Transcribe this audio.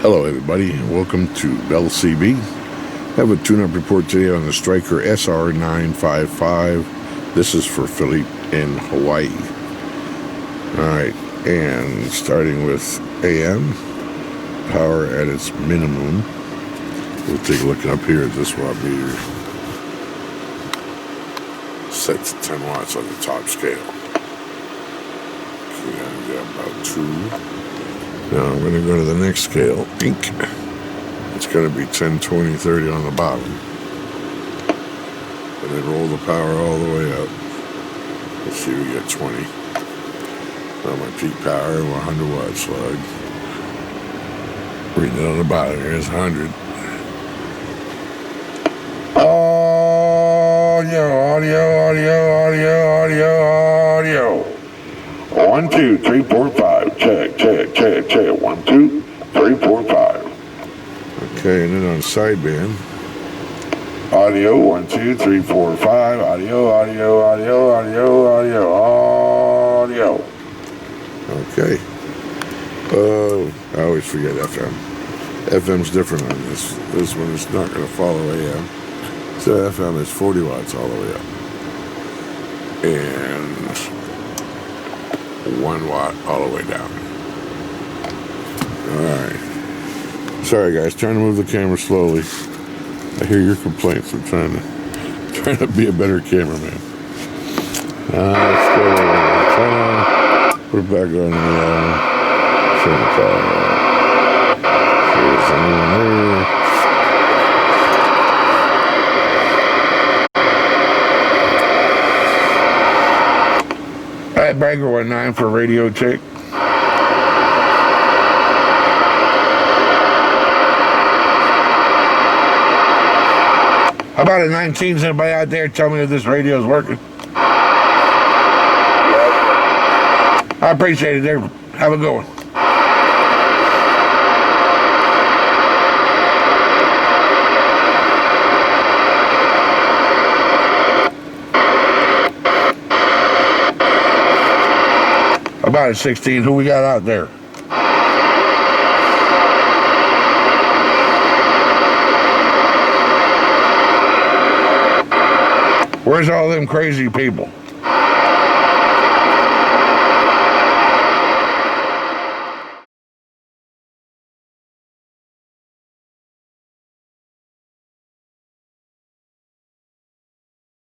Hello everybody, and welcome to Bell CB. I have a tune-up report today on the Stryker SR-955. This is for Philly in Hawaii. Alright, and starting with AM, power at its minimum. We'll take a look up here at this watt meter. Set to 10 watts on the top scale. Okay, I've got about 2. Now I'm going to go to the next scale, ink. It's going to be 10, 20, 30 on the bottom. And then roll the power all the way up. Let's see, we get 20. Now my peak power, 100 watt slug. Reading it on the bottom here is 100. Audio. 1, 2, 3, 4, 5. Check. 1, 2, 3, 4, 5. Okay, and then on sideband, audio 1, 2, 3, 4, 5. Audio. Okay. I always forget FM. FM's different on this. This one is not going to follow AM. So FM is 40 watts all the way up. And 1 watt all the way down. Alright. Sorry guys, trying to move the camera slowly. I hear your complaints. I'm trying to be a better cameraman. Let's go. Put it back on the turn the power. There's anyone there. Alright, Bagger 19 for radio check. How about a 19? Is anybody out there tell me if this radio is working? I appreciate it there. Have a good one. About a 16. Who we got out there? Where's all them crazy people?